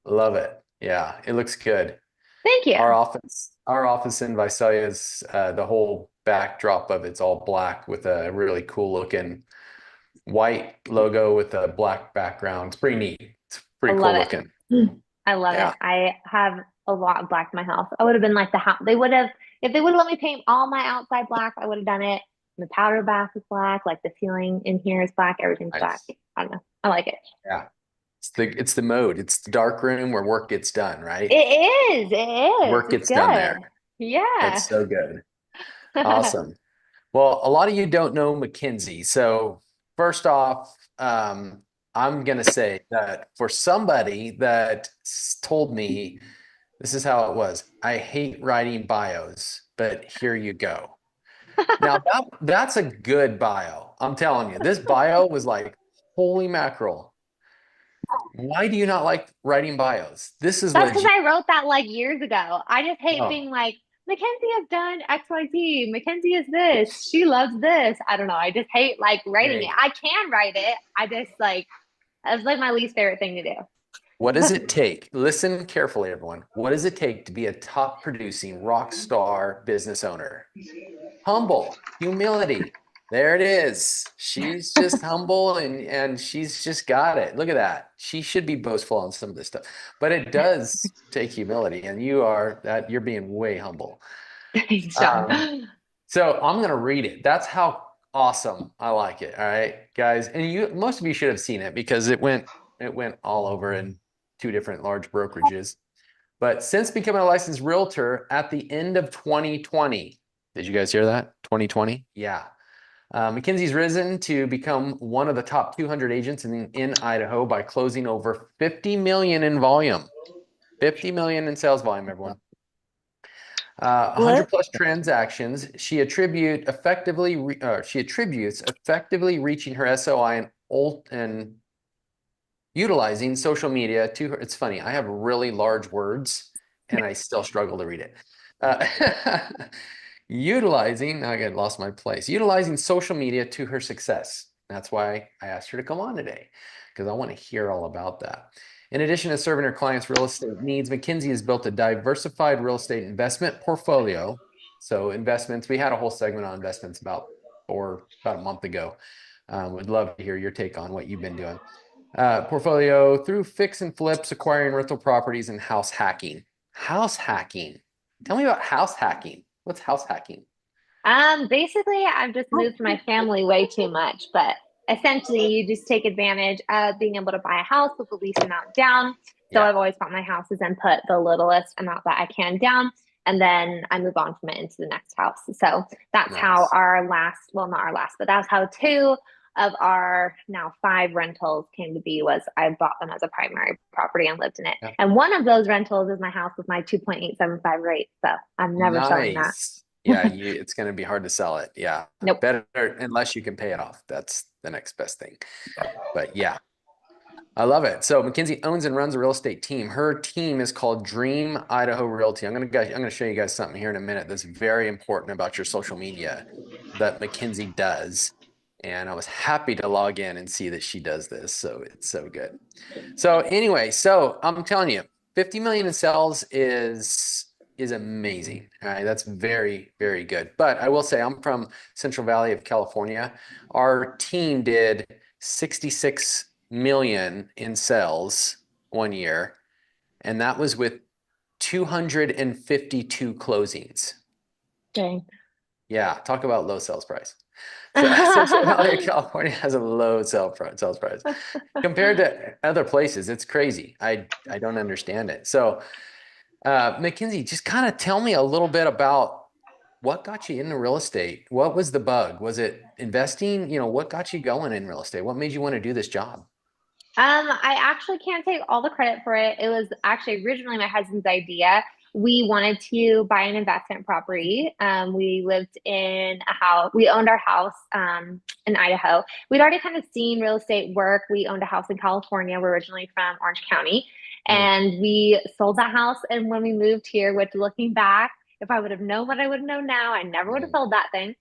Love it. Yeah, it looks good. Thank you. Our office in Visalia is the whole backdrop of it's all black with a really cool looking white logo with a black background. It's pretty neat. It's I pretty love cool it. looking. I love it. Yeah. I have a lot of black in my house. I would have been like the house. They would have, if they would have let me paint all my outside black, I would have done it. The powder bath is black. Like the ceiling in here is black. Everything's black. Nice. I don't know. I like it. Yeah. It's the mode. It's the dark room where work gets done, It right? is. It is. Work It's gets done there. good. Yeah. It's so good. Awesome. Well, a lot of you don't know Mackenzie. So first off, I'm gonna say that for somebody that told me this is how it was, I hate writing bios, but here you go. Now that's a good bio. I'm telling you, this bio was like, holy mackerel. Why do you not like writing bios? This is That's because legit. I wrote that like years ago. I just hate Oh, being like, Mackenzie has done XYZ. Mackenzie is this. She loves this. I don't know. I just hate like writing it. hey, I can write it. I just like, it's like my least favorite thing to what do. does it take? Listen carefully, everyone. What does it take to be a top producing rock star business owner? Humble, humility. There it is. She's just humble and she's just got it. Look at that. She should be boastful on some of this stuff, but it does take humility, and you're being way humble. Thanks, Um, John. so I'm gonna read it. That's how awesome I like it. All right, guys, and most of you should have seen it because it went all over in two different large brokerages. But since becoming a licensed realtor at the end of 2020, did you guys hear that? 2020? Yeah. Mackenzie's risen to become one of the top 200 agents in Idaho by closing over 50 million in volume. 50 million in sales volume, everyone. 100 What? plus transactions. She attributes effectively reaching her SOI and utilizing social media to her. It's funny. I have really large words and I still struggle to read it. Uh, I got lost my place. Utilizing social media to her success. That's why I asked her to come on today, because I want to hear all about that. In addition to serving her clients' real estate needs, Mackenzie has built a diversified real estate investment portfolio. So investments, we had a whole segment on investments about a month ago. Would love to hear your take on what you've been doing. Portfolio through fix and flips, acquiring rental properties, and house hacking. House hacking. Tell me about house hacking. What's house hacking? Basically, I've just moved my family way too much, but essentially, you just take advantage of being able to buy a house with the least amount down. So Yeah, I've always bought my houses and put the littlest amount that I can down, and then I move on from it into the next house. So that's how nice. our last, well, not our last, but that's how two of our now five rentals came to be was I bought them as a primary property and lived in it. Yeah. And one of those rentals is my house with my 2.875 rate. So I'm never selling that. Nice. Yeah, it's going to be hard to sell it. Yeah, Nope. better unless you can pay it off. That's the next best thing. But yeah, I love it. So Mackenzie owns and runs a real estate team. Her team is called Dream Idaho Realty. I'm gonna show you guys something here in a minute that's very important about your social media that Mackenzie does. And I was happy to log in and see that she does this. So it's so good. So anyway, so I'm telling you, 50 million in sales is amazing. All right, that's very, very good. But I will say I'm from Central Valley of California. Our team did 66 million in sales one year, and that was with 252 closings. Dang. Yeah, talk about low sales price. So Central Valley of California has a low sales price compared to other places. It's crazy. I don't understand it. So, Mackenzie, just kind of tell me a little bit about what got you into real estate. What was the bug? Was it investing? What got you going in real estate? What made you want to do this job? I actually can't take all the credit for it. It was actually originally my husband's idea. We wanted to buy an investment property. We lived in a house. We owned our house in Idaho. We'd already kind of seen real estate work. We owned a house in California. We're originally from Orange County, Mm, and we sold that house. And when we moved here, which looking back, if I would have known what I would know now, I never would have mm, sold that thing.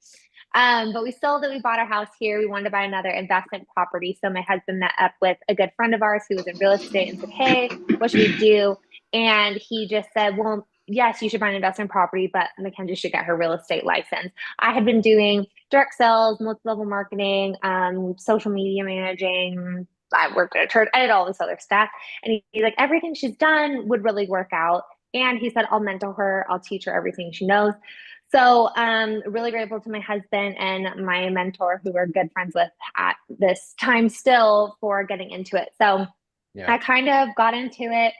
But we sold it. We bought our house here. We wanted to buy another investment property. So my husband met up with a good friend of ours who was in real estate and said, "Hey, what should we do?" And he just said, "Well, yes, you should buy an investment property, but Mackenzie should get her real estate license." I had been doing direct sales, multi-level marketing, social media managing. I worked at a church. I did all this other stuff. And he's like, everything she's done would really work out. And he said, I'll mentor her. I'll teach her everything she knows. So, really grateful to my husband and my mentor, who we're good friends with at this time still, for getting into it. So, Yeah. I kind of got into it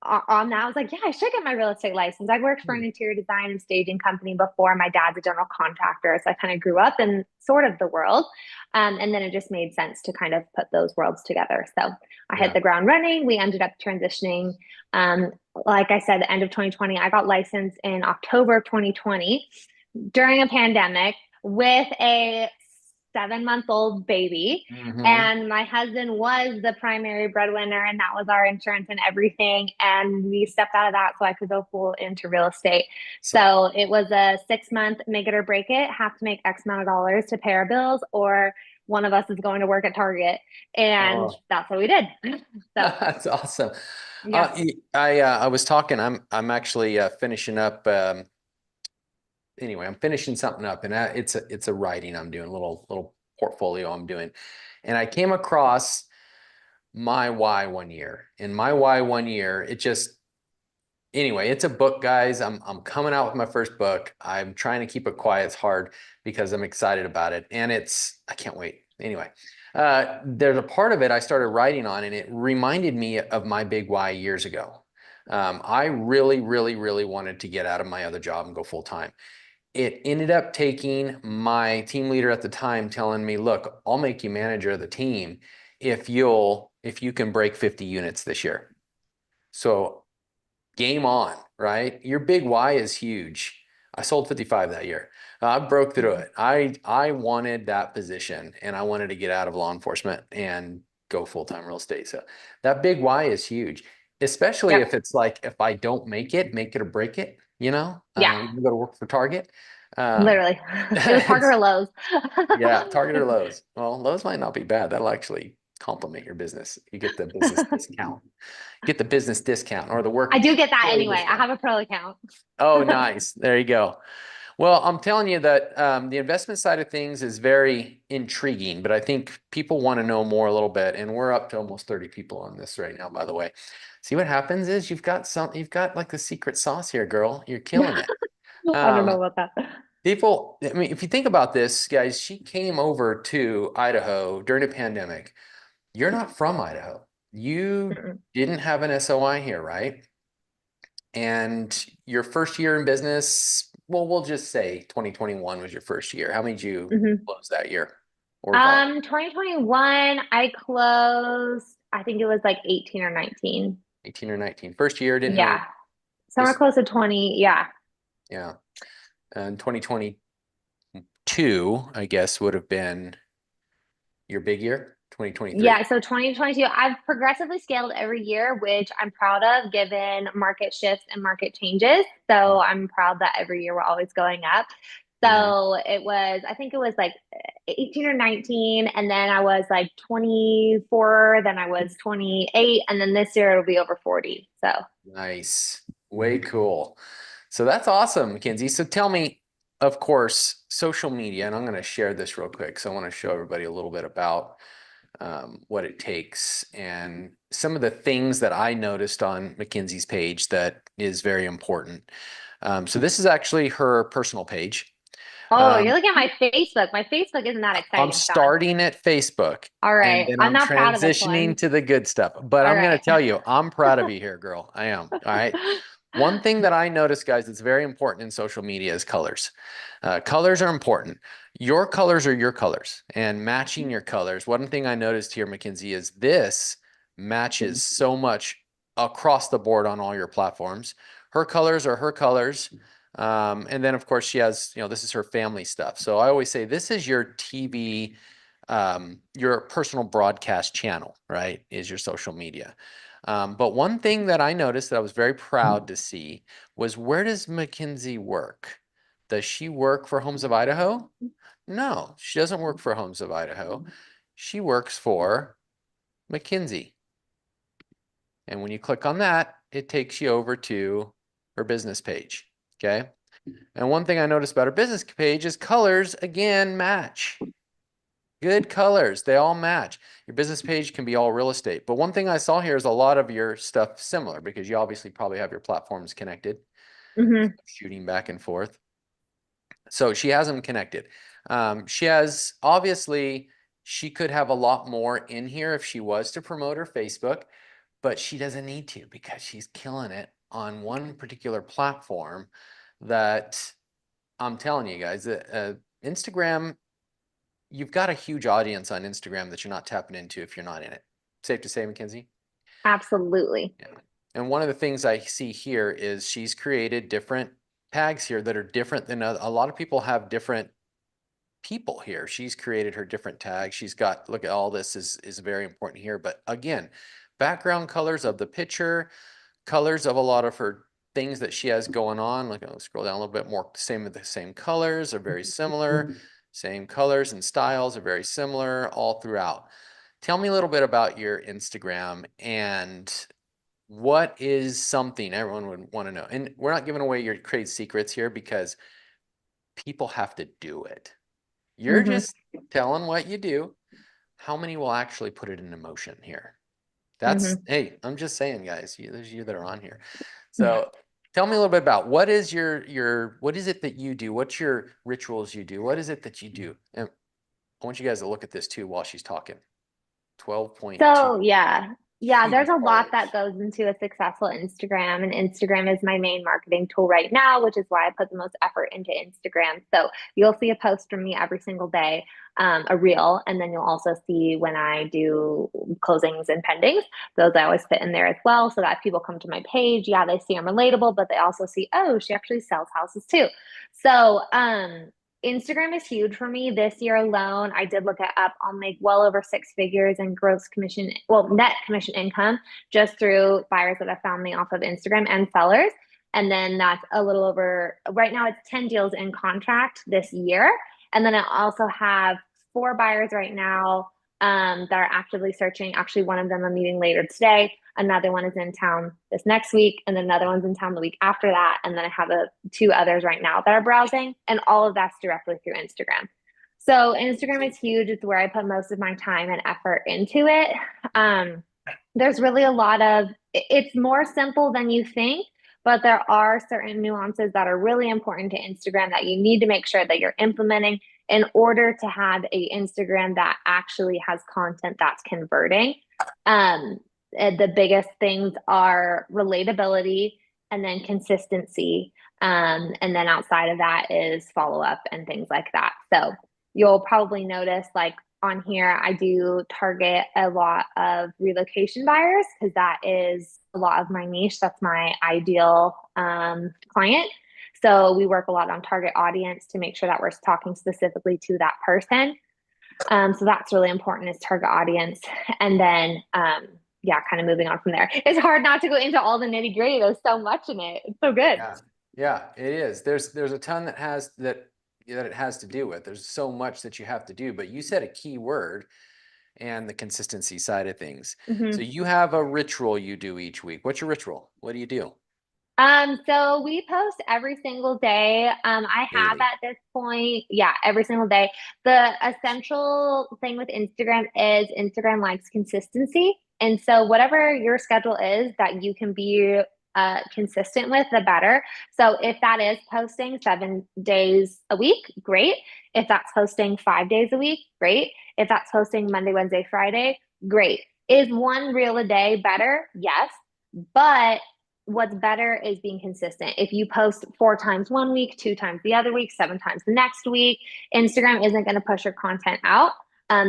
on that. I was like, yeah, I should get my real estate license. I worked for an interior design and staging company before. My dad's a general contractor. So I kind of grew up in sort of the world. And then it just made sense to kind of put those worlds together. So I hit Yeah. the ground running. We ended up transitioning. Um, like I said, the end of 2020, I got licensed in October of 2020 during a pandemic with a 7-month-old baby. Mm-hmm. And my husband was the primary breadwinner, and that was our insurance and everything. And we stepped out of that so I could go full into real estate. So, So it was a 6-month make it or break it, have to make X amount of dollars to pay our bills, or one of us is going to work at Target. And oh, that's what we did. So, that's awesome. yeah. I was talking, I'm actually finishing up anyway, I'm finishing something up, and it's a writing I'm doing, little portfolio I'm doing. And I came across my why one year. And my why one year, it just anyway, it's a book, guys. I'm coming out with my first book. I'm trying to keep it quiet. It's hard because I'm excited about it. And I can't wait. Anyway, there's a part of it I started writing on, and it reminded me of my big why years ago. I really, really, really wanted to get out of my other job and go full time. It ended up taking my team leader at the time telling me, look, I'll make you manager of the team if you can break 50 units this year. So game on, right? Your big why is huge. I sold 55 that year. I broke through it. I wanted that position, and I wanted to get out of law enforcement and go full-time real estate. So that big why is huge, especially Yep. if it's like, if I don't make it or break it, Yeah. you go to work for Target. Um, Literally. It was Parker or Lowe's. yeah, Target or Lowe's. Well, Lowe's might not be bad. That'll actually complement your business. You get the business discount. Get the business discount or the I work do get that employee anyway. I discount. have a pro account. Oh, nice. There you go. Well, I'm telling you that the investment side of things is very intriguing, but I think people want to know more a little bit. And we're up to almost 30 people on this right now, by the way. See, what happens is you've got like the secret sauce here, girl. You're killing it. I don't know Um, about that. People, I mean, if you think about this, guys, she came over to Idaho during a pandemic. You're not from Idaho. You Mm-mm. didn't have an SOI here, right? And your first year in business, well, we'll just say 2021 was your first year. How many did you Mhm. close that year or volume? 2021, I closed, I think it was like 18 or 19. 18 or 19. First year, didn't have Yeah. Somewhere just, close to 20. Yeah. yeah. And 2022, I guess, would have been your big year, 2023. Yeah. So 2022, I've progressively scaled every year, which I'm proud of given market shifts and market changes. So I'm proud that every year we're always going up. Mm-hmm. So it was, I think it was like 18 or 19, and then I was like 24, then I was 28, and then this year it'll be over 40. So Nice. Way cool. So that's awesome, Mackenzie. So tell me, of course, social media, and I'm going to share this real quick. So I want to show everybody a little bit about what it takes and some of the things that I noticed on Mackenzie's page that is very important. So this is actually her personal page. oh, you're Um, looking at my Facebook. My Facebook isn't that I'm exciting, Sean. starting at Facebook All and right. then I'm I'm not proud of this transitioning one. to the good stuff. But All I'm going right. to tell you, I'm proud of you here, girl. I am. All right. One thing that I noticed, guys, that's very important in social media is colors. Colors are important. Your colors are your colors, and matching your colors. One thing I noticed here, Mackenzie, is this matches so much across the board on all your platforms. Her colors are her colors. And then of course she has, this is her family stuff. So I always say this is your TV, your personal broadcast channel, right? Is your social media. But one thing that I noticed that I was very proud to see was, where does Mackenzie work? Does she work for Homes of Idaho? No, she doesn't work for Homes of Idaho. She works for Mackenzie. And when you click on that, it takes you over to her business page. Okay. And one thing I noticed about her business page is colors again match. Good colors, they all match. Your business page can be all real estate. But one thing I saw here is a lot of your stuff similar because you obviously probably have your platforms connected, Mm-hmm. shooting back and forth. So she has them connected. She has, obviously, she could have a lot more in here if she was to promote her Facebook, but she doesn't need to because she's killing it on one particular platform that I'm telling you guys that Instagram, you've got a huge audience on Instagram that you're not tapping into if you're not in it. Safe to say, Mackenzie? Absolutely. Yeah. And one of the things I see here is she's created different tags here that are different than a lot of people have different people here. She's created her different tags. She's got, look at all this is very important here. But again, background colors of the picture, colors of a lot of her things that she has going on. Like, I'll scroll down a little bit more. The same colors are very similar. Same colors and styles are very similar all throughout. Tell me a little bit about your Instagram and what is something everyone would want to know. And we're not giving away your trade secrets here because people have to do it. You're Mm-hmm. just telling what you do. How many will actually put it into motion here? That's, Mm-hmm. hey, I'm just saying, guys, there's you that are on here. So tell me a little bit about what is what is it that you do? What's your rituals you do? What is it that you do? And I want you guys to look at this too while she's talking. 12.2 So yeah, there's huge a lot that followers. goes into a successful Instagram, and Instagram is my main marketing tool right now, which is why I put the most effort into Instagram. So you'll see a post from me every single day, a reel, and then you'll also see when I do closings and pendings. Those I always fit in there as well, so that people come to my page. Yeah, they see I'm relatable, but they also see, oh, she actually sells houses too. So Instagram is huge for me. This year alone, I did look it up. I'll make well over six figures in gross commission, well, net commission income just through buyers that have found me off of Instagram and sellers. And then that's a little over, right now it's 10 deals in contract this year. And then I also have four buyers right now that are actively searching. Actually, one of them I'm meeting later today. Another one is in town this next week, and then another one's in town the week after that. And then I have two others right now that are browsing, and all of that's directly through Instagram. So Instagram is huge. It's where I put most of my time and effort into it. There's really a lot of, it's more simple than you think, but there are certain nuances that are really important to Instagram that you need to make sure that you're implementing in order to have a Instagram that actually has content that's converting. The biggest things are relatability and then consistency. And then outside of that is follow up and things like that. So you'll probably notice like on here, I do target a lot of relocation buyers because that is a lot of my niche. That's my ideal client. So we work a lot on target audience to make sure that we're talking specifically to that person. So that's really important is target audience. And then, yeah, kind of moving on from there. It's hard not to go into all the nitty gritty. There's so much in it. It's so good. Yeah, yeah, it is. There's a ton that it has to do with. There's so much that you have to do, but you said a key word and the consistency side of things. So Mm-hmm. you have a ritual you do each week. What's your ritual? What do you do So we post every single day. I have daily? at this point, yeah, every single day. The essential thing with Instagram is Instagram likes consistency. And so whatever your schedule is that you can be consistent with, the better. So if that is posting 7 days a week, great. If that's posting 5 days a week, great. If that's posting Monday, Wednesday, Friday, great. Is one reel a day better? Yes. But what's better is being consistent. If you post 4 times one week, 2 times the other week, 7 times the next week, Instagram isn't going to push your content out.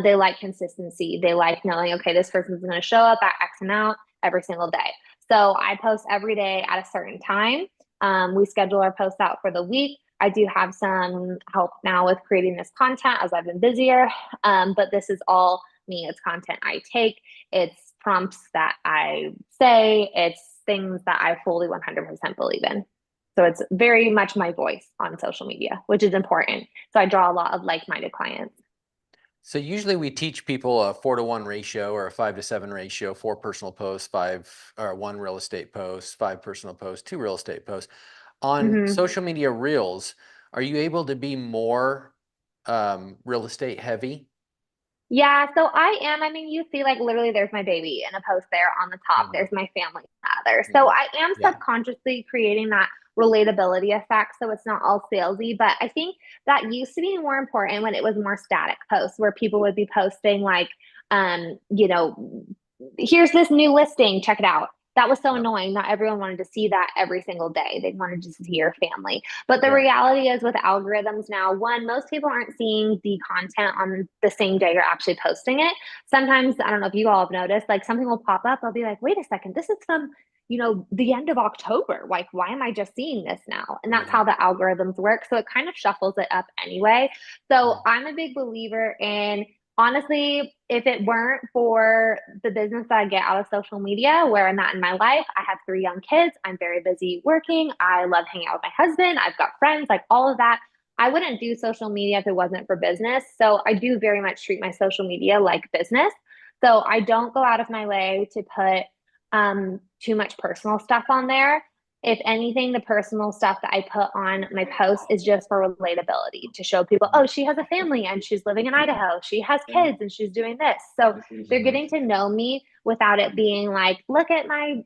They like consistency. They like knowing, okay, this person's going to show up at X amount every single day. So I post every day at a certain time. We schedule our posts out for the week. I do have some help now with creating this content as I've been busier, but this is all me. It's content I take. It's prompts that I say. It's things that I fully 100% believe in. So it's very much my voice on social media, which is important. So I draw a lot of like-minded clients. So usually we teach people a 4-to-1 ratio or a 5-to-7 ratio, 4 personal posts, 1 real estate post, 5 personal posts, 2 real estate posts. On Mm-hmm. social media reels, are you able to be more real estate heavy? Yeah, so I am. I mean, you see, like literally, there's my baby in a post there on the top. Mhm, There's my family other. So mhm. I am Yeah. subconsciously creating that relatability effect. So it's not all salesy, but I think that used to be more important when it was more static posts where people would be posting like, you know, here's this new listing, check it out. That was so Yep. annoying. Not everyone wanted to see that every single day. They wanted to see your family. But the Right. reality is with algorithms now, one, most people aren't seeing the content on the same day you're actually posting it. Sometimes, I don't know if you all have noticed, like something will pop up. I'll be like, wait a second, this is from, the end of October. Like, why am I just seeing this now? And that's Mhm, how the algorithms work. So it kind of shuffles it up anyway. So mhm. I'm a big believer in, honestly, if it weren't for the business that I get out of social media, where I'm at in my life, I have 3 young kids. I'm very busy working. I love hanging out with my husband. I've got friends, like all of that. I wouldn't do social media if it wasn't for business. So I do very much treat my social media like business. So I don't go out of my way to put too much personal stuff on there. If anything, the personal stuff that I put on my posts is just for relatability to show people, oh, she has a family and she's living in Idaho. She has kids and she's doing this. So they're getting to know me without it being like, look at my,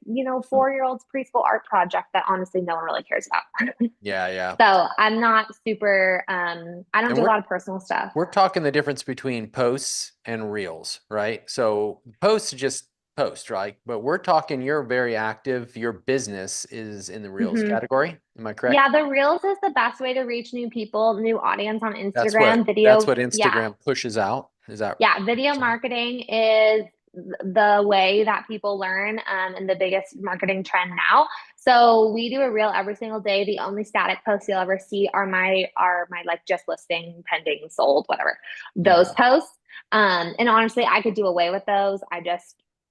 4-year-old's preschool art project that honestly no one really cares about. Yeah, yeah. So I'm not super, I don't And do a we're lot of personal stuff. we're talking the difference between posts and reels, right? So posts are just post, right? But we're talking you're very active. Your business is in the reels Mm-hmm. category. Am I Yeah, correct? the Reels is the best way to reach new people, new audience on That's what Instagram. that's Video, what yeah, Instagram pushes out. Is that yeah, what video you're saying? marketing is the way that people learn and the biggest marketing trend now. So we do a reel every single day. The only static posts you'll ever see are my like just listing, pending, sold, whatever. Those Mhm, posts. And honestly, I could do away with those.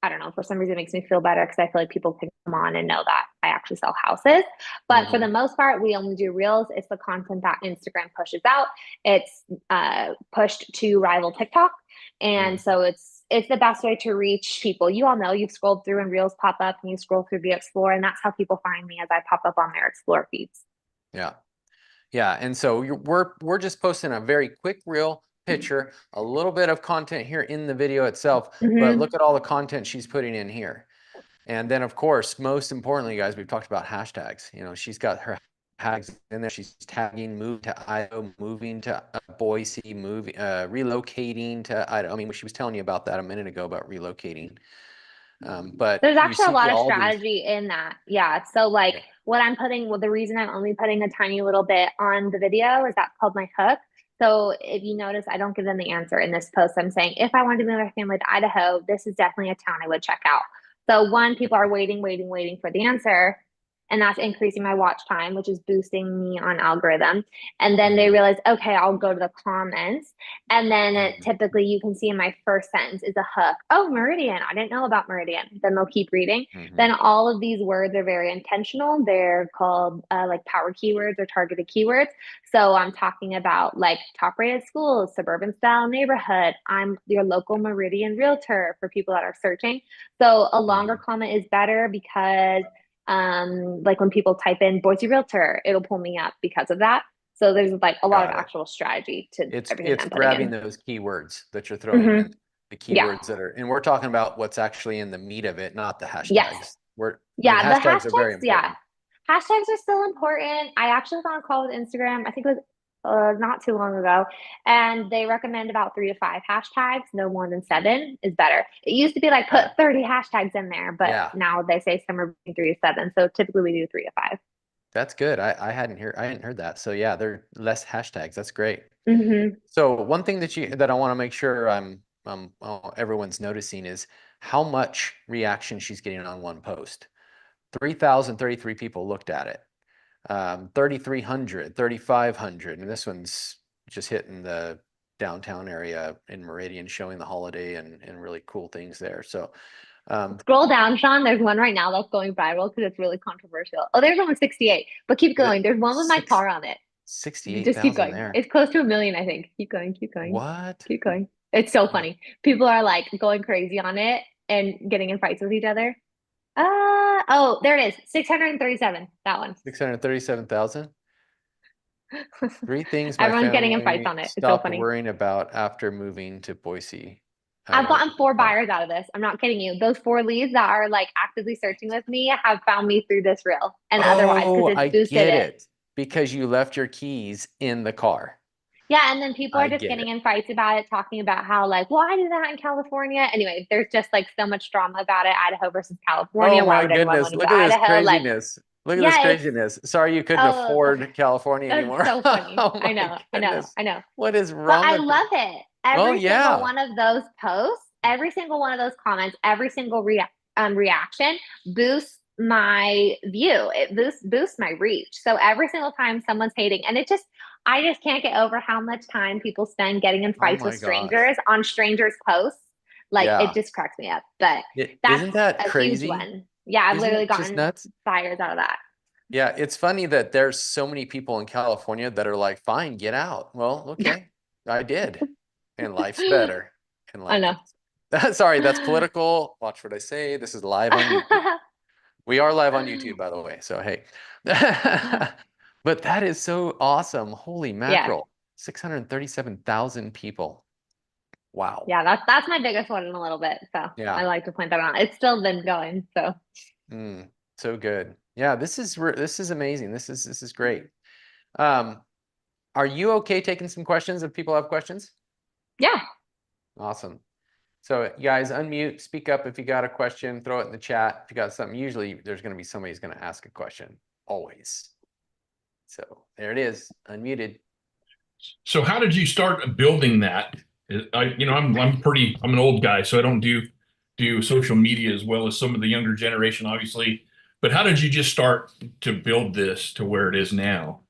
I don't know, for some reason it makes me feel better because I feel like people can come on and know that I actually sell houses. But for mhm, the most part, we only do reels. It's the content that Instagram pushes out. It's pushed to rival TikTok. And mhm. so it's the best way to reach people. You all know you've scrolled through and reels pop up and you scroll through the explore, and that's how people find me as I pop up on their explore feeds. Yeah. Yeah, and so we're just posting a very quick reel picture, a little bit of content here in the video itself, but Mm-hmm. look at all the content she's putting in here. And then of course, most importantly, guys, we've talked about hashtags. She's got her hashtags in there. She's tagging move to Idaho, moving to Boise, moving relocating to Idaho. I mean, she was telling you about that a minute ago about relocating. But There's you actually a see lot of all these. strategy in that. Yeah. So like Yeah. what I'm putting, well, the reason I'm only putting a tiny little bit on the video is that's called my hook. So if you notice, I don't give them the answer in this post. I'm saying if I wanted to move my family to Idaho, this is definitely a town I would check out. So one, people are waiting, waiting, waiting for the answer. And that's increasing my watch time, which is boosting me on algorithm. And then they Mhm, realize, okay, I'll go to the comments. And then mhm, typically you can see in my first sentence is a hook. Oh, Meridian. I didn't know about Meridian. Then they'll keep reading. Then mhm, all of these words are very intentional. They're called like power keywords or targeted keywords. So I'm talking about like top rated schools, suburban style neighborhood. I'm your local Meridian realtor for people that are searching. So a longer mhm. comment is better because like when people type in Boise realtor, it'll pull me up because of that. So there's like a lot of Got it. actual strategy to It's everything it's I'm putting grabbing in. those keywords that you're throwing in, Mm-hmm. the Yeah. keywords that are, and we're talking about what's actually in the meat of it, not the Yes. hashtags. The Yeah. The hashtags are very hashtags. Yeah. important. Hashtags are still important. I actually was on a call with Instagram. I think it was not too long ago, and they recommend about 3 to 5 hashtags. No more than Mhm. 7 is better. It used to be like put Yeah, 30 hashtags in there, but yeah, now they say somewhere between 3 to 7. So typically we do 3 to 5. that's good. I hadn't heard that. So yeah, there are less hashtags. That's great. Mm-hmm. So one thing that I want to make sure everyone's noticing is how much reaction she's getting on one post. 3,033 people looked at it. 3,300, 3,500, and this one's just hitting the downtown area in Meridian, showing the holiday and really cool things there. So Scroll down, Sean. There's one right now that's going viral because it's really controversial. Oh, there's only 68, but keep the going. There's one with my six car on it. Just keep 68,000 going. there. It's close to a million, I think. Keep going, keep going, What? keep going. It's so Oh, funny. People are like going crazy on it and getting in fights with each other. Oh, there it is. 637. That one. 637,000. Three things my Everyone's getting in fights family on it. It's so stopped funny. worrying about after moving to Boise, I've Idaho. gotten 4 buyers out of this. I'm not kidding you. Those 4 leads that are like actively searching with me have found me through this reel and otherwise because Oh, it's I boosted get it. it. Because you left your keys in the car. Yeah, and then people I are just get getting it. in fights about it, talking about how like, well, I do that in California. Anyway, there's just like so much drama about it, Idaho versus Oh California. Why my would anyone want goodness. to move Look to at this Idaho? Like, craziness. Look at this yeah, it's craziness. Sorry you couldn't oh, afford California that's anymore. so funny. Oh I my know, I know, goodness. I know. What is But wrong I with love people? it. Oh Every single yeah. one of those posts, every single one of those comments, every single reaction boosts my view. It boosts my reach. So every single time someone's hating, and I just can't get over how much time people spend getting in Oh fights with my gosh. strangers on strangers' posts. Like it Yeah. just cracks me up. But that's Isn't that a huge crazy? one. Yeah, I've Isn't literally it just gotten nuts? buyers out of that. Yeah, it's funny that there's so many people in California that are like, fine, get out. Well, okay, I did. And life's better. And I life know. is. Sorry, that's political. Watch what I say. This is live on YouTube. We are live on YouTube, by the way. So, hey. But that is so awesome. Holy Yeah. mackerel. 637,000 people. Wow. Yeah, that's my biggest one in a little bit. So I Yeah. like to point that out. It's still been going. So Mm, so good. Yeah, this is amazing. This is great. Um, Are you okay taking some questions if people have questions? yeah. Awesome. So you guys unmute, speak up if you got a question, throw it in the chat. If you got something, usually there's going to be somebody who's going to ask a question, always. So there it is, unmuted. So how did you start building that? I'm an old guy, so I don't do social media as well as some of the younger generation, obviously. But how did you just start to build this to where it is now?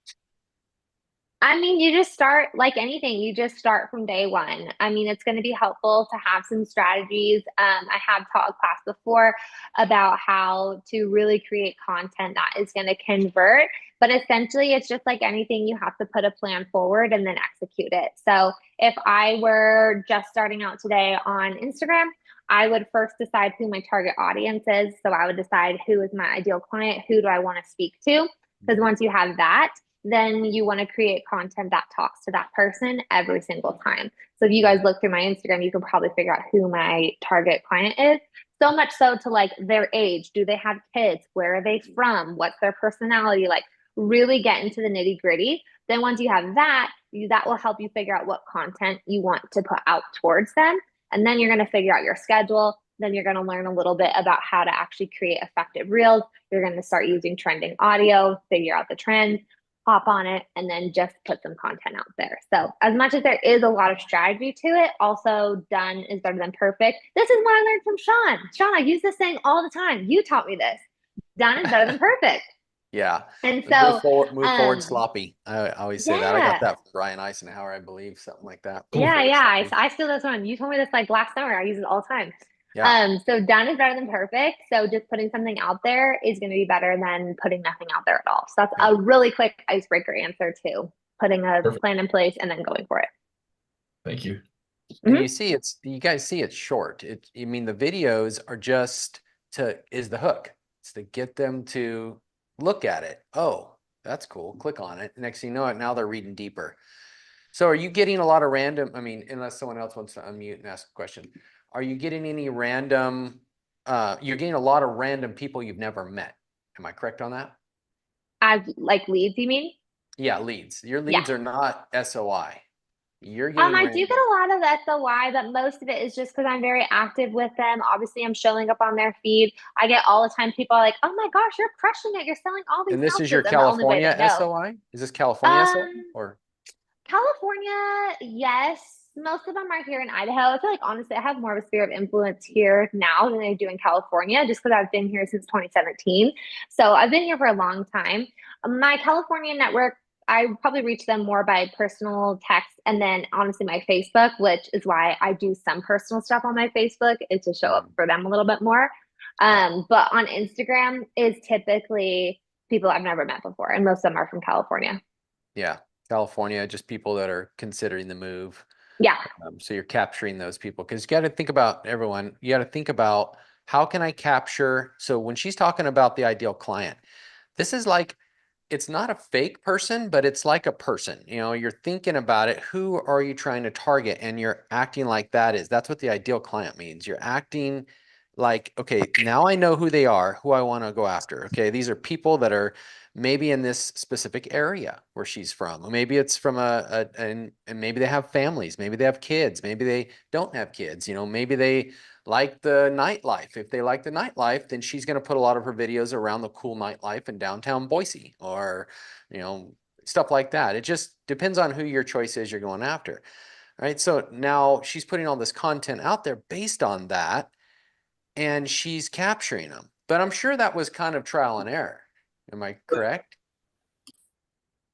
I mean, you just start like anything, you just start from day one. I mean, it's going to be helpful to have some strategies. I have taught a class before about how to really create content that is going to convert. But essentially, it's just like anything, you have to put a plan forward and then execute it. So if I were just starting out today on Instagram, I would first decide who my target audience is. So I would decide who is my ideal client, who do I want to speak to? Because once you have that, then you want to create content that talks to that person every single time. So if you guys look through my Instagram, you can probably figure out who my target client is. So much so to like their age. Do they have kids? Where are they from? What's their personality? Like really get into the nitty gritty. Then once you have that, that will help you figure out what content you want to put out towards them. And then you're going to figure out your schedule. Then you're going to learn a little bit about how to actually create effective reels. You're going to start using trending audio, figure out the trends, hop on it, and then just put some content out there. So as much as there is a lot of strategy to it, also done is better than perfect. This is what I learned from Sean. Sean, I use this saying all the time. You taught me this. Done is better than perfect. Yeah. And Move so, forward, move forward sloppy. I always say that. I got yeah, that from Brian Eisenhower, I believe, something like that. Move Cool. forward yeah. sloppy. I steal this one. You told me this like last summer. I use it all the time. Yeah. So done is better than perfect. So just putting something out there is going to be better than putting nothing out there at all. So that's Yeah. a really quick icebreaker answer to putting a Perfect. plan in place and then going for it. Thank you. And Mhm. you guys see it's short. I mean, the videos are just is the hook. It's to get them to look at it. Oh, that's cool. Click on it. Next thing you know it, now they're reading deeper. So are you getting a lot of random, I mean, unless someone else wants to unmute and ask a question, are you getting any random, you're getting a lot of random people you've never met. Am I correct on that? As like leads, you mean? Yeah, leads. Your Yeah. leads are not SOI. You're getting I do get random. a lot of SOI, but most of it is just because I'm very active with them. Obviously, I'm showing up on their feed. I get all the time people are like, "Oh my gosh, you're crushing it! You're selling all these And this is your houses," and the only way California they know. SOI? Is this California SOI Um, or? California, yes. Most of them are here in Idaho. I feel like honestly, I have more of a sphere of influence here now than I do in California, just because I've been here since 2017. So I've been here for a long time. My California network I probably reach them more by personal text, and then honestly my Facebook, which is why I do some personal stuff on my Facebook, is to show up for them a little bit more. But on Instagram is typically people I've never met before, and most of them are from California. Yeah. California, just people that are considering the move. Yeah. So you're capturing those people because you got to think about everyone. You got to think about how can I capture? So when she's talking about the ideal client, this is like, it's not a fake person, but it's like a person. You know, you're thinking about it. Who are you trying to target? And you're acting like that's what the ideal client means. You're acting like, okay, now I know who they are, who I want to go after. Okay, these are people that are maybe in this specific area where she's from. Or maybe it's from and maybe they have families, maybe they have kids, maybe they don't have kids, you know, maybe they like the nightlife. If they like the nightlife, then she's going to put a lot of her videos around the cool nightlife in downtown Boise or, you know, stuff like that. It just depends on who your choice is you're going after. Right. So now she's putting all this content out there based on that, and she's capturing them. But I'm sure that was kind of trial and error. Am I correct?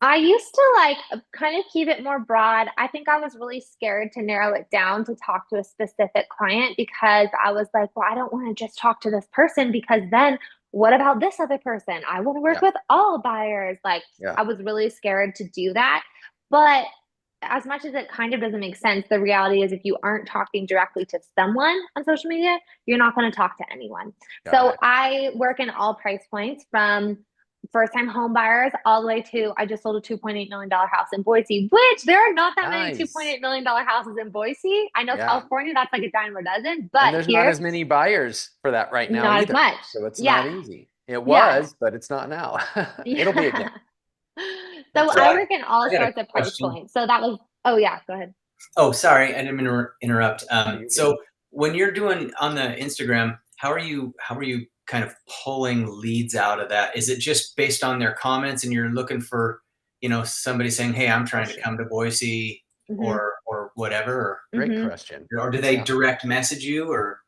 I used to like kind of keep it more broad. I think I was really scared to narrow it down to talk to a specific client because I was like, well, I don't want to just talk to this person because then what about this other person? I want to work Yeah. with all buyers. Like, Yeah. I was really scared to do that. But as much as it kind of doesn't make sense, the reality is if you aren't talking directly to someone on social media, you're not going to talk to anyone. So I work in all price points from first time home buyers all the way to I just sold a $2.8 million house in Boise, which there are not that many $2.8 million houses in Boise. I know California, that's like a dime a dozen, but and there's not as many buyers for that right now not either. as much. So it's not easy. It was, but it's not now. It'll be again. So I work in all sorts of price points. So that was, oh yeah, go ahead. Oh, sorry, I didn't mean to interrupt. So when you're doing on the Instagram, how are you kind of pulling leads out of that? Is it just based on their comments and you're looking for, you know, somebody saying, hey, I'm trying to come to Boise or whatever? Great question. Or do they direct message you or?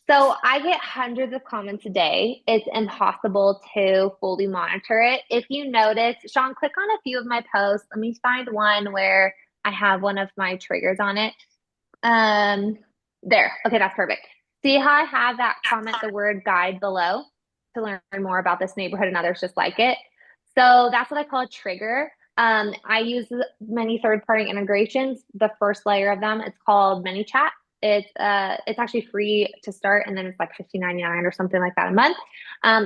So I get hundreds of comments a day. It's impossible to fully monitor it. If you notice, Sean, click on a few of my posts. Let me find one where I have one of my triggers on it. There. Okay, that's perfect. See how I have that comment the word guide below to learn more about this neighborhood and others just like it. So that's what I call a trigger. I use many third-party integrations. The first layer of them, it's called ManyChat. It's actually free to start, and then it's like $15.99 or something like that a month.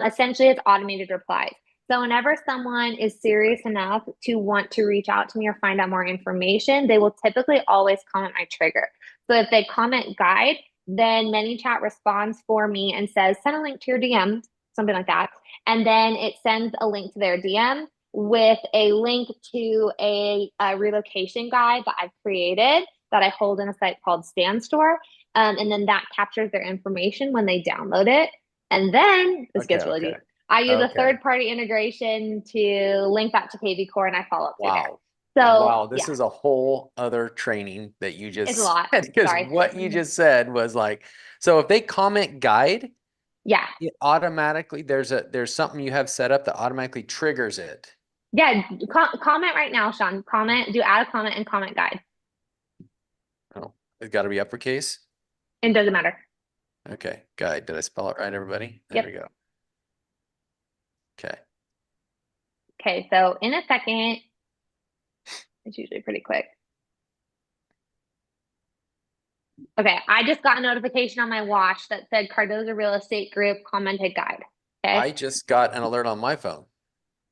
Essentially, it's automated replies. So whenever someone is serious enough to want to reach out to me or find out more information, they will typically always comment my trigger. So if they comment guide, then ManyChat responds for me and says, send a link to your DM, something like that. And then it sends a link to their DM with a link to a relocation guide that I've created that I hold in a site called Stand Store. And then that captures their information when they download it. And then this gets really deep. I use a third-party integration to link that to KV Core, and I follow up through there. So wow, this is a whole other training that you just it's a lot. said, because what you just said was like, so if they comment guide, it automatically there's something you have set up that automatically triggers it. Yeah, comment right now, Sean. Add a comment and comment guide. Oh, it's got to be uppercase. It doesn't matter. Okay, guide. Did I spell it right, everybody? There we go. Okay. Okay, so in a second, it's usually pretty quick. Okay, I just got a notification on my watch that said Cardozo Real Estate Group commented guide. Okay. I just got an alert on my phone.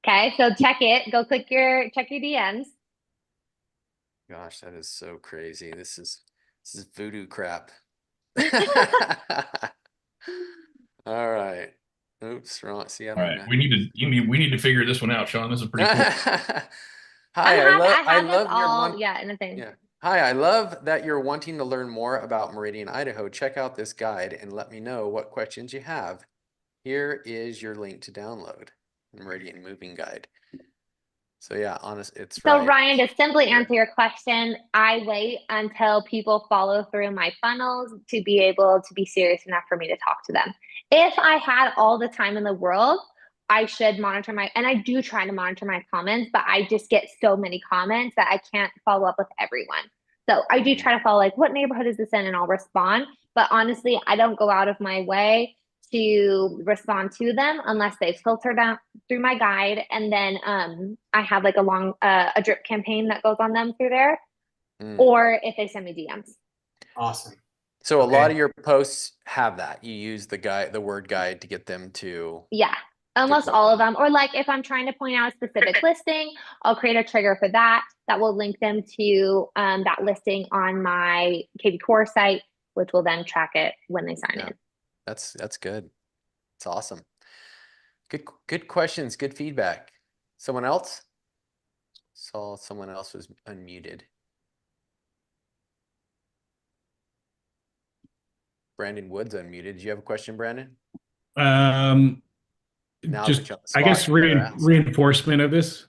Okay, so check it. Go check your DMs. Gosh, that is so crazy. This is voodoo crap. All right. Oops, wrong. See, I don't know. We need to figure this one out, Sean. This is pretty cool. Hi, I love your Hi, I love that you're wanting to learn more about Meridian, Idaho. Check out this guide and let me know what questions you have. Here is your link to download Meridian Moving Guide. So yeah, it's so Ryan, to simply answer your question, I wait until people follow through my funnels to be able to be serious enough for me to talk to them. If I had all the time in the world, I should monitor and I do try to monitor my comments, but I just get so many comments that I can't follow up with everyone. So I do try to follow like, what neighborhood is this in? And I'll respond. But honestly, I don't go out of my way to respond to them unless they filter down through my guide. And then I have like a drip campaign that goes on them through there, or if they send me DMs. Awesome. So a lot of your posts have that. You use the word guide to get them to. Yeah. Almost all of them. Or like if I'm trying to point out a specific listing, I'll create a trigger for that will link them to that listing on my KB Core site, which will then track it when they sign in. That's good. It's awesome. Good questions, good feedback. Someone else? Saw someone else was unmuted. Brandon Wood's unmuted. Did you have a question, Brandon? Just, I guess, reinforcement of this.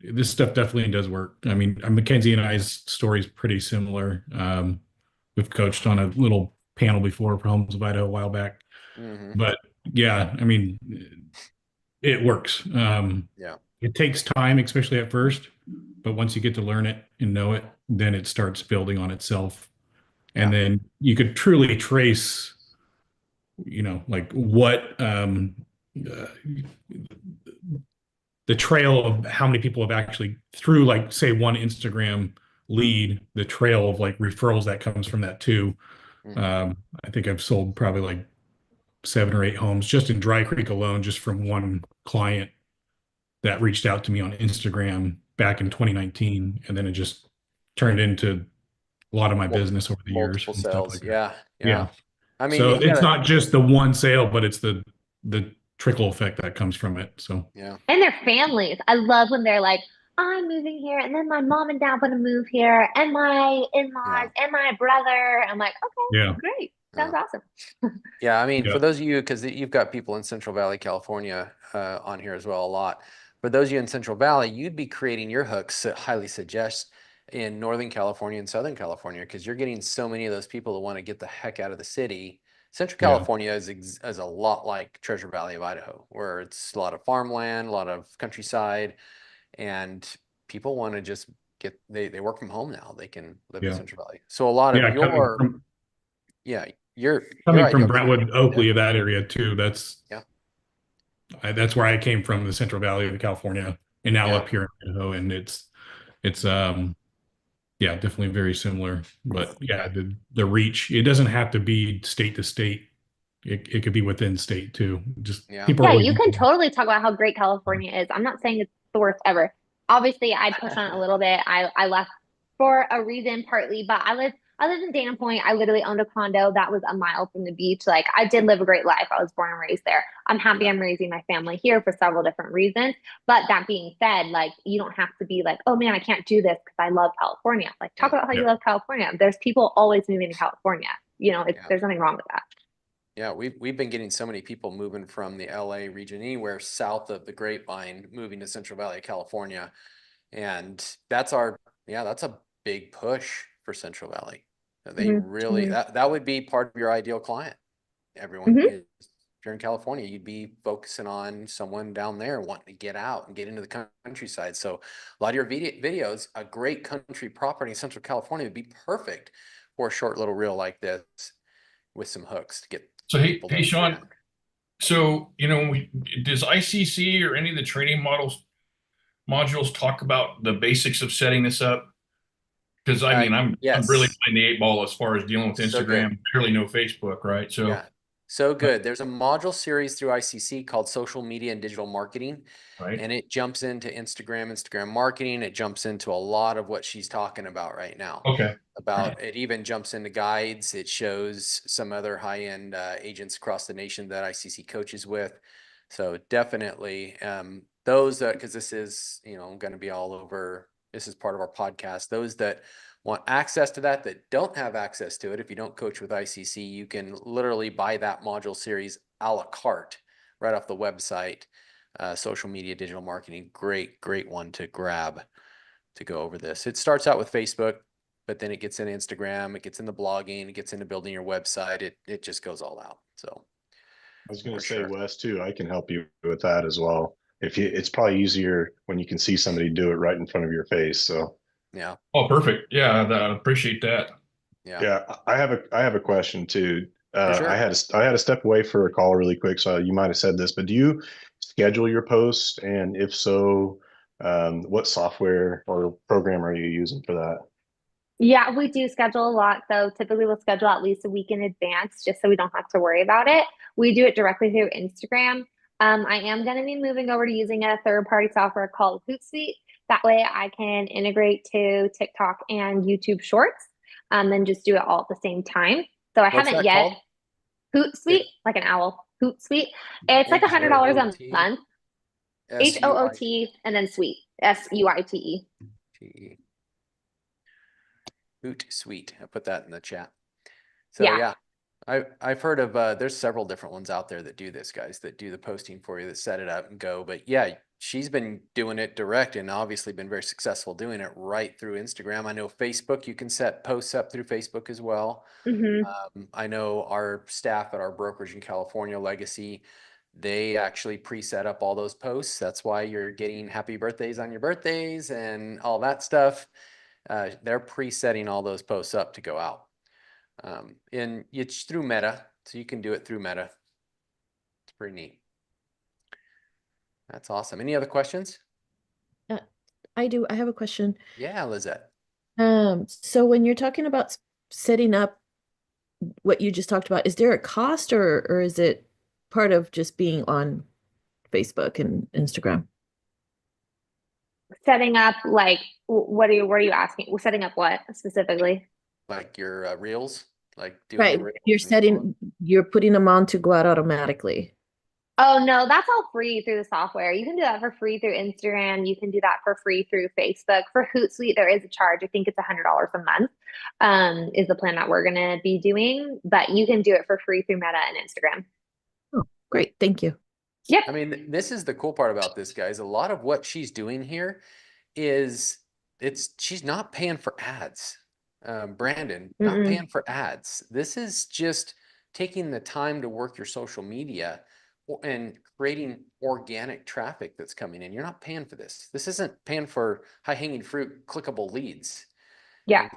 This stuff definitely does work. I mean, Mackenzie and I's story is pretty similar. We've coached on a little panel before for Homes of Idaho a while back. But yeah, I mean, it works. It takes time, especially at first, but once you get to learn it and know it, then it starts building on itself. And then you could truly trace, like what the trail of how many people have actually through, like, say, one Instagram lead, the trail of like referrals that comes from that too. I think I've sold probably like 7 or 8 homes just in Dry Creek alone, just from one client that reached out to me on Instagram back in 2019. And then it just turned into a lot of my business over the years. Multiple sales. Like yeah. I mean, so it's not just the one sale, but it's the trickle effect that comes from it. So and their families. I love when they're like, I'm moving here, and then my mom and dad want to move here, and my in-laws and my brother. I'm like, okay, great. Sounds awesome. Yeah, I mean, for those of you, because you've got people in Central Valley, California on here as well a lot. For those of you in Central Valley, you'd be creating your hooks that highly suggest in Northern California and Southern California, because you're getting so many of those people that want to get the heck out of the city. Central California is a lot like Treasure Valley of Idaho, where it's a lot of farmland, a lot of countryside, and people want to just they work from home now. They can live in Central Valley. So a lot of you're coming from Brentwood, Oakley, of that area too. That's where I came from, the Central Valley of California, and now up here in Idaho, and it's definitely very similar. But the reach, it doesn't have to be state to state. It could be within state too. Just people. Yeah, you can totally talk about how great California is. I'm not saying it's the worst ever. Obviously, I pushed on it a little bit. I left for a reason, partly, but I lived in Dana Point. I literally owned a condo that was a mile from the beach. Like, I did live a great life. I was born and raised there. I'm happy I'm raising my family here for several different reasons. But that being said, like, you don't have to be like, oh man, I can't do this because I love California. Like, talk about how you love California. There's people always moving to California. There's nothing wrong with that. Yeah, we've been getting so many people moving from the LA region, anywhere south of the Grapevine, moving to Central Valley of California. And that's a big push for Central Valley. They really, that would be part of your ideal client. Everyone is, if you're in California, you'd be focusing on someone down there wanting to get out and get into the countryside. So a lot of your videos, a great country property in Central California would be perfect for a short little reel like this with some hooks to get. So, hey Sean, so, does ICC or any of the training modules talk about the basics of setting this up? Because I mean, I'm really behind the 8 ball as far as dealing with Instagram, barely no Facebook, right? So so good. There's a module series through ICC called Social Media and Digital Marketing, and it jumps into Instagram marketing. It jumps into a lot of what she's talking about right now. It even jumps into guides. It shows some other high-end agents across the nation that ICC coaches with. So definitely those that, because this is, going to be all over. This is part of our podcast. Those that want access to that don't have access to it, if you don't coach with ICC, you can literally buy that module series a la carte right off the website. Social media, digital marketing, great one to grab to go over this. It starts out with Facebook, but then it gets into Instagram, it gets into blogging, it gets into building your website. It just goes all out. So I was going For to say, sure. Wes, too. I can help you with that as well. It's probably easier when you can see somebody do it right in front of your face. So Yeah. Oh, perfect. Yeah, I appreciate that. Yeah. yeah, I have a question too. Sure. I had to step away for a call really quick, so you might have said this, but do you schedule your posts? And if so, what software or program are you using for that? Yeah, we do schedule a lot. So typically we'll schedule at least a week in advance just so we don't have to worry about it. We do it directly through Instagram. I am going to be moving over to using a third-party software called Hootsuite. That way I can integrate to TikTok and YouTube Shorts, and just do it all at the same time. So I What's haven't that yet. called? Hootsuite, like an owl. Hootsuite. It's like $100 a H-O-O-T month. S-U-I-T-E. Hoot and then suite. Suite. Hootsuite. I put that in the chat. So Yeah. yeah, I've heard of there's several different ones out there that do this, guys, that do the posting for you, that set it up and go. But yeah, she's been doing it direct and obviously been very successful doing it right through Instagram. I know Facebook, you can set posts up through Facebook as well. I know our staff at our brokerage in California, Legacy, they actually pre-set up all those posts. That's why you're getting happy birthdays on your birthdays and all that stuff. They're pre-setting all those posts up to go out. And it's through Meta, so you can do it through Meta. It's pretty neat. That's awesome. Any other questions? I do. I have a question. Yeah, Lizette. So when you're talking about setting up what you just talked about, is there a cost or is it part of just being on Facebook and Instagram? Setting up, like, what are you asking? Setting up what specifically? Like your reels, like doing Right. the reels You're putting them on to go out automatically. Oh no, that's all free through the software. You can do that for free through Instagram. You can do that for free through Facebook. For Hootsuite, there is a charge. I think it's $100 a month, is the plan that we're gonna be doing. But you can do it for free through Meta and Instagram. Oh, great. Thank you. Yep. I mean, this is the cool part about this, guys. A lot of what she's doing here is she's not paying for ads. Brandon, not paying for ads. This is just taking the time to work your social media and creating organic traffic that's coming in. You're not paying for this. This isn't paying for high hanging fruit, clickable leads. Yeah.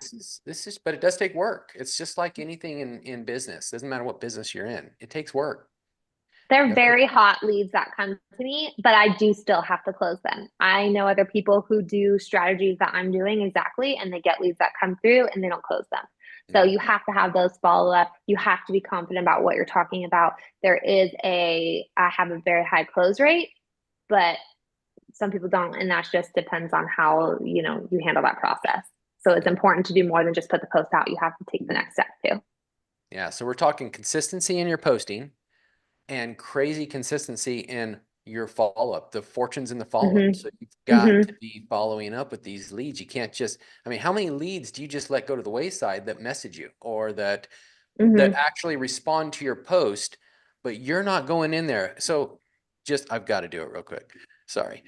This is, but it does take work. It's just like anything in business. Doesn't matter what business you're in. It takes work. They're very hot leads that come to me, but I do still have to close them. I know other people who do strategies that I'm doing exactly, and they get leads that come through and they don't close them. So you have to have those follow up. You have to be confident about what you're talking about. I have a very high close rate, but some people don't. And that just depends on how, you handle that process. So it's important to do more than just put the post out. You have to take the next step too. Yeah. So we're talking consistency in your posting and crazy consistency in your follow-up, the fortunes in the follow-up. So you've got to be following up with these leads. You can't just, I mean, how many leads do you just let go to the wayside that message you or that actually respond to your post, but you're not going in there? So I've got to do it real quick. Sorry.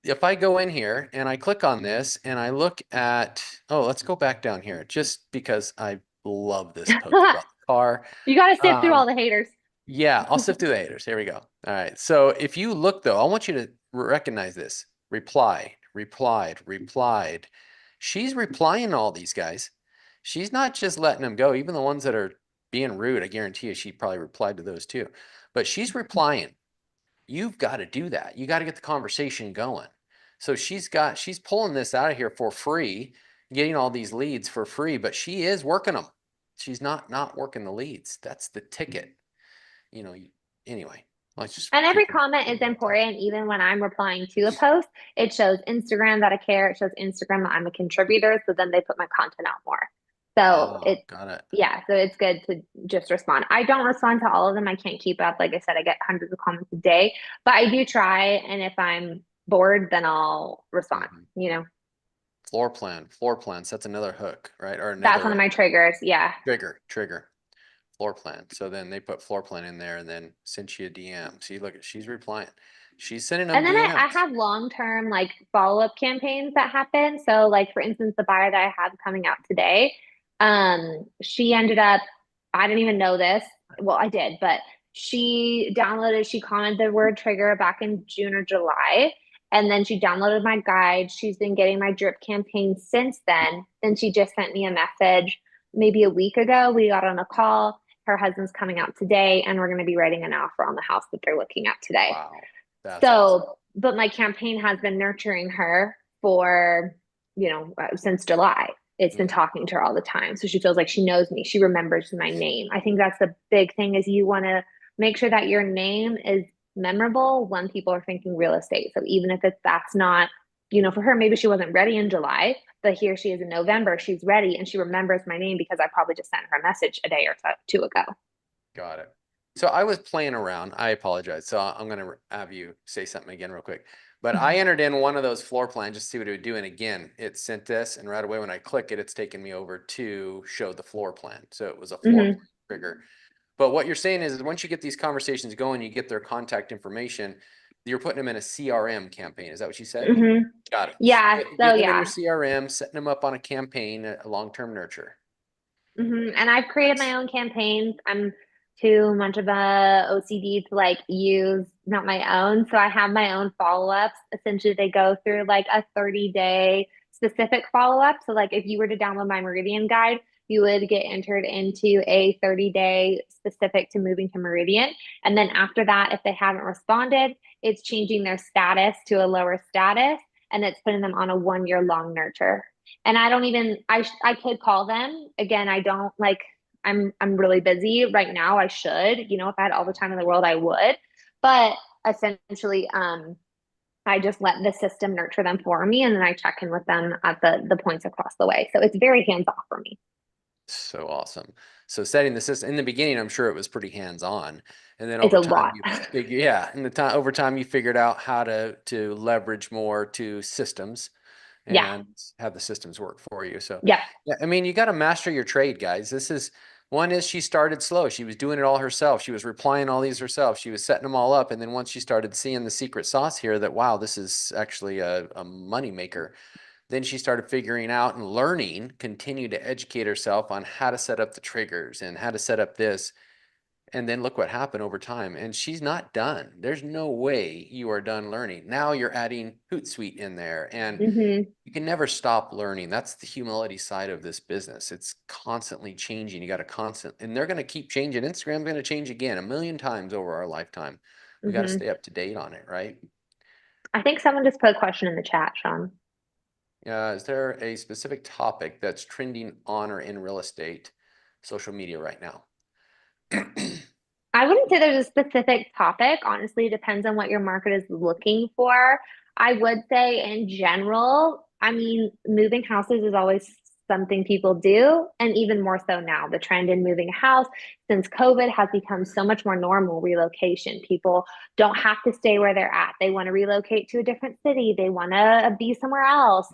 If I go in here and I click on this and I look at, let's go back down here just because I love this post about the car. You got to sift through all the haters. Yeah, I'll sift through the haters. Here we go. All right. So if you look though, I want you to recognize this. Replied. She's replying to all these guys. She's not just letting them go. Even the ones that are being rude, I guarantee you she probably replied to those too. But she's replying. You've got to do that. You got to get the conversation going. So she's pulling this out of here for free, getting all these leads for free, but she is working them. She's not working the leads. That's the ticket. Anyway, let's just. And every comment is important. Even when I'm replying to a post, it shows Instagram that I care. It shows Instagram that I'm a contributor. So then they put my content out more. So got it. Yeah. So it's good to just respond. I don't respond to all of them. I can't keep up. Like I said, I get hundreds of comments a day, but I do try. And if I'm bored, then I'll respond, Floor plans. That's another hook, right? Or that's one of my triggers. Yeah. Trigger. Floor plan. So then they put floor plan in there and then sent you a DM. See, look, she's replying. She's sending them and then DMs. I have long-term like follow-up campaigns that happen. So like, for instance, the buyer that I have coming out today, she ended up, I didn't even know this. Well, I did, but she commented the word trigger back in June or July. And then she downloaded my guide. She's been getting my drip campaign since then. Then she just sent me a message maybe a week ago. We got on a call. Her husband's coming out today, and we're going to be writing an offer on the house that they're looking at today. Wow. That's so, awesome. But my campaign has been nurturing her for, since July. It's been talking to her all the time. So she feels like she knows me. She remembers my name. I think that's the big thing, is you want to make sure that your name is memorable when people are thinking real estate. So even if that's not, for her, maybe she wasn't ready in July, but here she is in November, she's ready, and she remembers my name because I probably just sent her a message a day or two ago. Got it. So I was playing around. I apologize. So I'm going to have you say something again real quick. But I entered in one of those floor plans just to see what it would do. And again, it sent this, and right away when I click it, it's taken me over to show the floor plan. So it was a floor plan trigger. But what you're saying is once you get these conversations going, you get their contact information, you're putting them in a CRM campaign. Is that what you said? Got it. Yeah. Get them in your CRM, setting them up on a campaign, a long-term nurture. And I've created my own campaigns. I'm too much of a OCD to use not my own. So I have my own follow-ups. Essentially, they go through a 30-day specific follow-up. So if you were to download my Meridian guide, you would get entered into a 30-day specific to moving to Meridian. And then after that, if they haven't responded, it's changing their status to a lower status, and it's putting them on a 1-year long nurture. And I don't even, I could call them. Again, I don't I'm really busy right now. I should, if I had all the time in the world, I would. But essentially, I just let the system nurture them for me, and then I check in with them at the points across the way. So it's very hands off for me. So awesome. So setting the system in the beginning, I'm sure it was pretty hands-on, and then It's over a time, lot. over time you figured out how to leverage more to systems and have the systems work for you. So yeah, I mean, you got to master your trade, guys. She started slow. She was doing it all herself. She was replying all these herself. She was setting them all up. And then once she started seeing the secret sauce here that, wow, this is actually a money maker, then she started figuring out and learning, continue to educate herself on how to set up the triggers and how to set up this. And then look what happened over time. And she's not done. There's no way you are done learning. Now you're adding Hootsuite in there, and you can never stop learning. That's the humility side of this business. It's constantly changing. You got to and they're going to keep changing. Instagram's going to change again 1,000,000 times over our lifetime. We got to stay up to date on it, right? I think someone just put a question in the chat, Sean. Is there a specific topic that's trending on or in real estate, social media right now? I wouldn't say there's a specific topic. Honestly, it depends on what your market is looking for. I would say in general, moving houses is always something people do, and even more so now. The trend in moving a house since COVID has become so much more normal. Relocation. People don't have to stay where they're at. They want to relocate to a different city. They want to be somewhere else.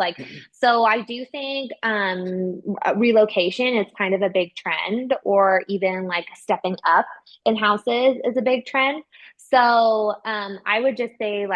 So I do think relocation is kind of a big trend, or even stepping up in houses is a big trend. So I would just say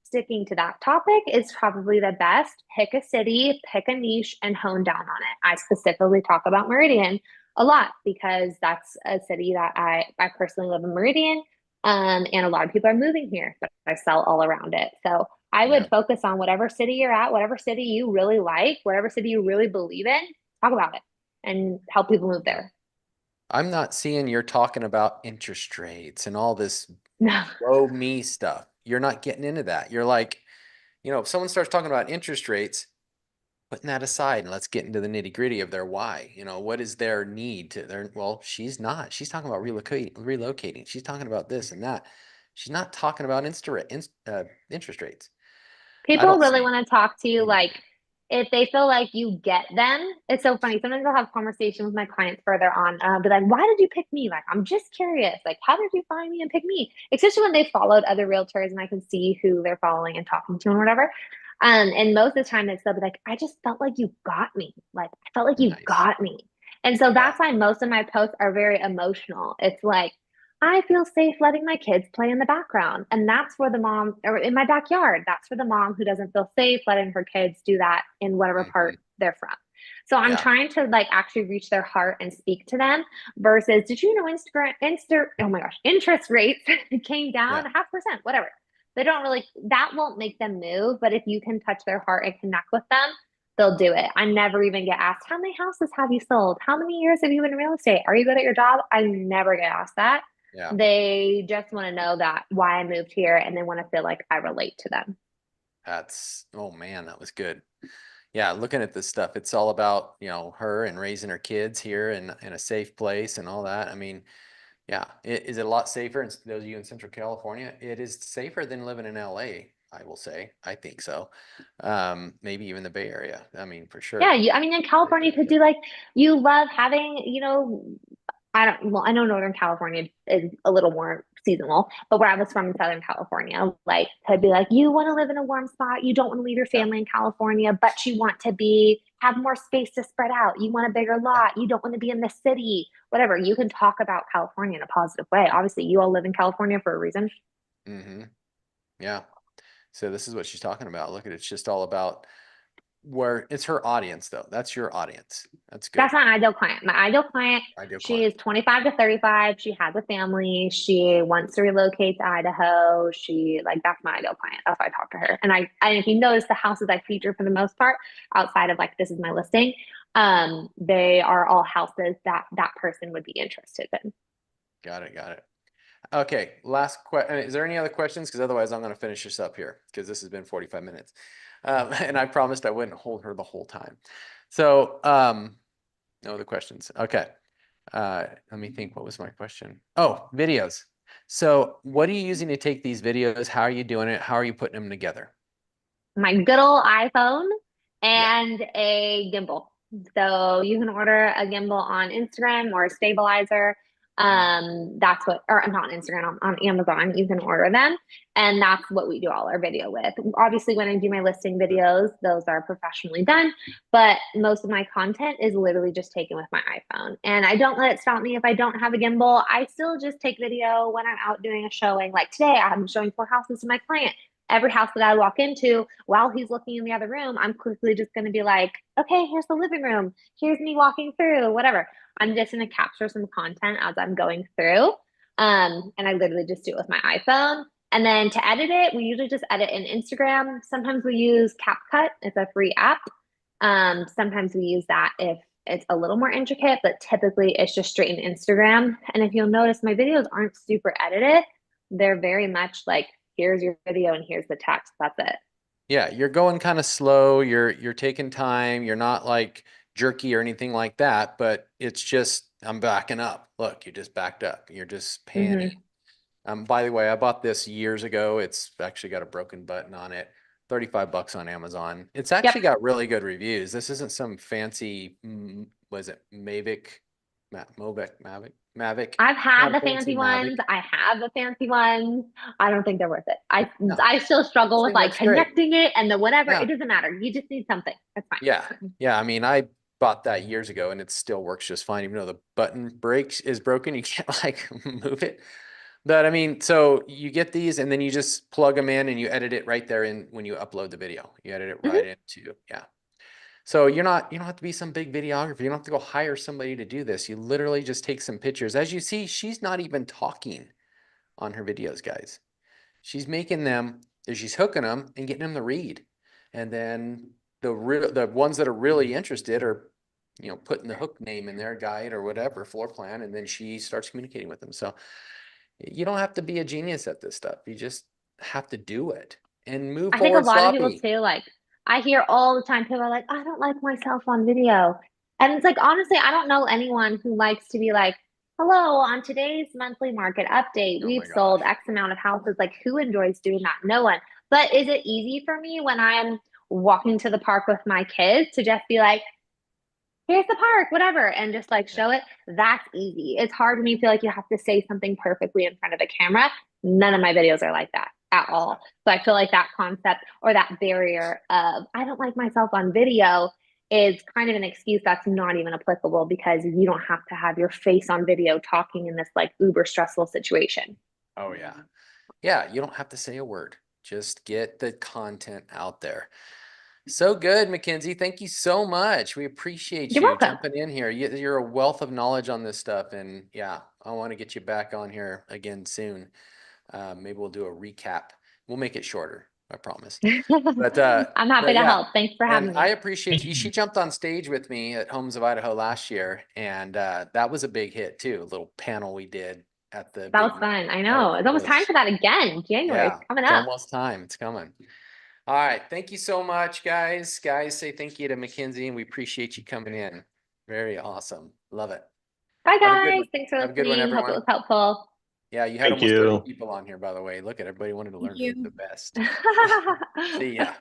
sticking to that topic is probably the best. Pick a city, pick a niche, and hone down on it. I specifically talk about Meridian a lot because that's a city that I personally live in Meridian, and a lot of people are moving here, but I sell all around it. So I would focus on whatever city you're at, whatever city you really like, whatever city you really believe in, talk about it and help people move there. I'm not seeing you're talking about interest rates and all this No. low me stuff. You're not getting into that. You're like, if someone starts talking about interest rates, putting that aside and let's get into the nitty gritty of their why. What is their need to their, well, she's not. She's talking about relocating. She's talking about this and that. She's not talking about interest rates. People really want to talk to you if they feel like you get them. It's so funny. Sometimes I'll have conversations with my clients further on, be like, why did you pick me? I'm just curious. How did you find me and pick me? Especially when they followed other realtors and I can see who they're following and talking to and whatever. And most of the time they'll be like, I just felt like you got me. I felt like you got me. And so that's why most of my posts are very emotional. It's I feel safe letting my kids play in the background. And that's for the mom, or in my backyard, that's for the mom who doesn't feel safe letting her kids do that in whatever part they're from. So I'm Yeah. trying to like actually reach their heart and speak to them versus, did you know oh my gosh, interest rates came down Yeah. 0.5%, whatever. They don't really, that won't make them move, but if you can touch their heart and connect with them, they'll do it. I never even get asked, how many houses have you sold? How many years have you been in real estate? Are you good at your job? I never get asked that. Yeah. They just want to know that why I moved here, and they want to feel like I relate to them. That's, oh man, that was good. Yeah, looking at this stuff, it's all about, you know, her and raising her kids here in a safe place and all that. I mean, yeah, is it a lot safer? And those of you in Central California, it is safer than living in LA, I will say. I think so. Maybe even the Bay Area. I mean, for sure. Yeah, I mean, in California, you could do like, you love having, you know, well, I know Northern California is a little more seasonal, but where I was from in Southern California, like, could be like, you want to live in a warm spot, you don't want to leave your family in California, but you want to have more space to spread out. You want a bigger lot. You don't want to be in the city, whatever. You can talk about California in a positive way. Obviously, you all live in California for a reason. Mm-hmm. Yeah. So this is what she's talking about. Look at it. It's just all about where it's her audience, though. That's your audience. That's good. That's my ideal client. My ideal client, she is 25 to 35. She has a family. She wants to relocate to Idaho. That's my ideal client. That's why I talk to her. And if you notice, the houses I feature for the most part, outside of like, this is my listing, they are all houses that person would be interested in. Got it. Okay, last question. Is there any other questions? Because otherwise I'm going to finish this up here because this has been 45 minutes. And I promised I wouldn't hold her the whole time. So no other questions. Okay. Let me think. What was my question? Oh, videos. So what are you using to take these videos? How are you doing it? How are you putting them together? My good old iPhone and a gimbal. So you can order a gimbal on Instagram or a stabilizer. That's what, or not on Instagram, on Amazon, you can order them. And that's what we do all our video with. Obviously, when I do my listing videos, those are professionally done, but most of my content is literally just taken with my iPhone. And I don't let it stop me if I don't have a gimbal. I still just take video when I'm out doing a showing. Like today, I'm showing 4 houses to my client. Every house that I walk into, while he's looking in the other room, I'm quickly just going to be like, okay, here's the living room. Here's me walking through, whatever. I'm just going to capture some content as I'm going through. And I literally just do it with my iPhone. And then to edit it, we usually just edit in Instagram. Sometimes we use CapCut. It's a free app. Sometimes we use that if it's a little more intricate, but typically it's just straight in Instagram. And if you'll notice, my videos aren't super edited. They're very much like, here's your video and here's the text. That's it. Yeah, you're going kind of slow. You're taking time. You're not like jerky or anything like that, but it's just, I'm backing up. Look, you just backed up. You're just panning. By the way, I bought this years ago. It's actually got a broken button on it. $35 on Amazon. It's actually got really good reviews. This isn't some fancy, was it Mavic? Mavic. I've had the fancy ones. I have the fancy ones. I don't think they're worth it. I still struggle with like connecting it and the whatever. It doesn't matter. You just need something. That's fine. Yeah. I mean, I bought that years ago and it still works just fine. Even though the button is broken, you can't like move it. But I mean, so you get these and then you just plug them in and you edit it right there in when you upload the video. You edit it right into, So you don't have to be some big videographer. You don't have to go hire somebody to do this. You literally just take some pictures. As you see, she's not even talking on her videos, guys. She's making them, she's hooking them and getting them to read. And then the ones that are really interested are, putting the hook name in their guide or whatever, floor plan, and then she starts communicating with them. So you don't have to be a genius at this stuff. You just have to do it and move forward. I think a lot of people too, like, I hear all the time, people are like, I don't like myself on video. And it's like, honestly, I don't know anyone who likes to be like, hello, on today's monthly market update, we've sold X amount of houses. Like, who enjoys doing that? No one. But is it easy for me when I'm walking to the park with my kids to just be like, here's the park, whatever, and just like show it? That's easy. It's hard when you feel like you have to say something perfectly in front of a camera. None of my videos are like that at all. So I feel like that concept or that barrier of I don't like myself on video is kind of an excuse that's not even applicable because you don't have to have your face on video talking in this like uber stressful situation. Oh yeah. Yeah, you don't have to say a word. Just get the content out there. So good, Mackenzie. Thank you so much. We appreciate You're you welcome. jumping in here. You're a wealth of knowledge on this stuff. And yeah, I want to get you back on here again soon. Maybe we'll do a recap. We'll make it shorter, I promise. But I'm happy to yeah. help. Thanks for having And me. I appreciate you. She jumped on stage with me at Homes of Idaho last year, and that was a big hit too. A little panel we did at the That was big fun. I know. It's almost time for that again. January is Yeah, coming it's up. almost time. It's coming. All right. Thank you so much, guys. Guys, say thank you to Mackenzie, and we appreciate you coming in. Very awesome. Love it. Bye, Have a good guys. one. Thanks for Have a good one, listening. Hope it everyone. was helpful. Yeah, you had Thank almost 30 you. people on here, by the way. Look at everybody wanted to learn you. the best. See ya.